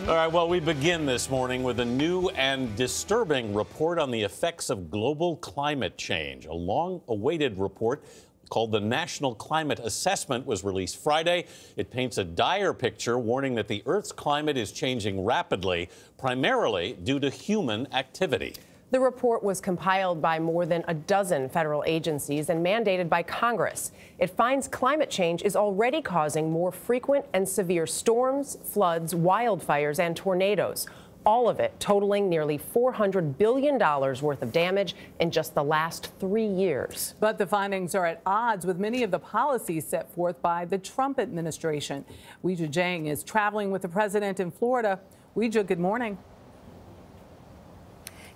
All right, well, we begin this morning with a new and disturbing report on the effects of global climate change. A long-awaited report called the National Climate Assessment was released Friday. It paints a dire picture, warning that the Earth's climate is changing rapidly, primarily due to human activity. The report was compiled by more than a dozen federal agencies and mandated by Congress. It finds climate change is already causing more frequent and severe storms, floods, wildfires, and tornadoes, all of it totaling nearly $400 billion worth of damage in just the last 3 years. But the findings are at odds with many of the policies set forth by the Trump administration. Weijia Jiang is traveling with the president in Florida. Weijia, good morning.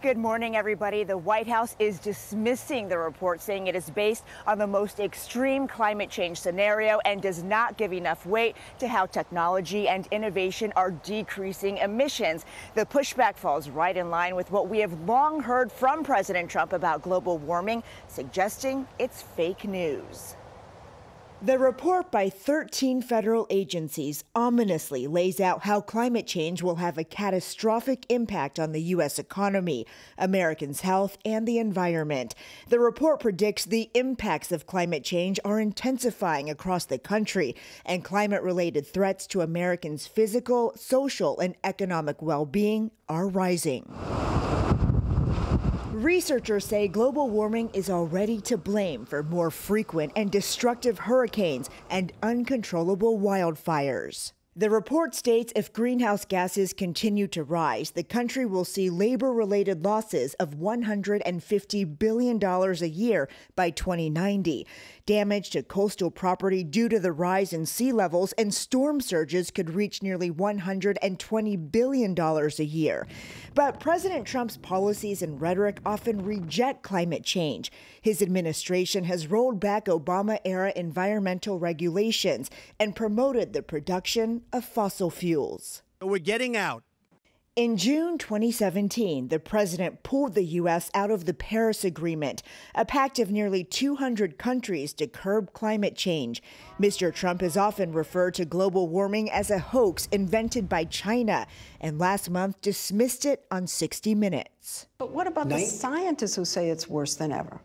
Good morning, everybody. The White House is dismissing the report, saying it is based on the most extreme climate change scenario and does not give enough weight to how technology and innovation are decreasing emissions. The pushback falls right in line with what we have long heard from President Trump about global warming, suggesting it's fake news. The report by 13 federal agencies ominously lays out how climate change will have a catastrophic impact on the U.S. economy, Americans' health, and the environment. The report predicts the impacts of climate change are intensifying across the country, and climate-related threats to Americans' physical, social, and economic well-being are rising. Researchers say global warming is already to blame for more frequent and destructive hurricanes and uncontrollable wildfires. The report states if greenhouse gases continue to rise, the country will see labor-related losses of $150 billion a year by 2090. Damage to coastal property due to the rise in sea levels and storm surges could reach nearly $120 billion a year. But President Trump's policies and rhetoric often reject climate change. His administration has rolled back Obama-era environmental regulations and promoted the production of fossil fuels. We're getting out. In June 2017, the president pulled the U.S. out of the Paris Agreement, a pact of nearly 200 countries to curb climate change. Mr. Trump has often referred to global warming as a hoax invented by China, and last month dismissed it on 60 Minutes. But what about the scientists who say it's worse than ever?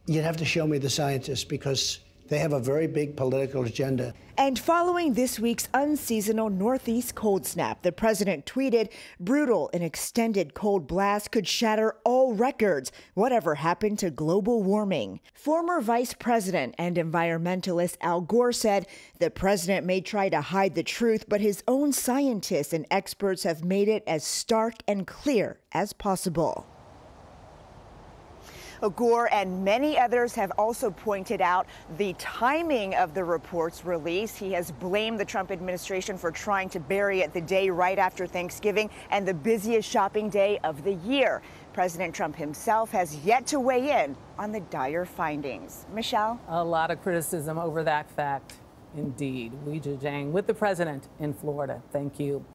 You'd have to show me the scientists, because they have a very big political agenda. And following this week's unseasonal northeast cold snap, the president tweeted, "Brutal and extended cold blast could shatter all records. Whatever happened to global warming?" Former Vice President and environmentalist Al Gore said the president may try to hide the truth, but his own scientists and experts have made it as stark and clear as possible. Gore and many others have also pointed out the timing of the report's release. He has blamed the Trump administration for trying to bury it the day right after Thanksgiving and the busiest shopping day of the year. President Trump himself has yet to weigh in on the dire findings. Michelle? A lot of criticism over that fact. Indeed. Weijia Jiang with the president in Florida. Thank you.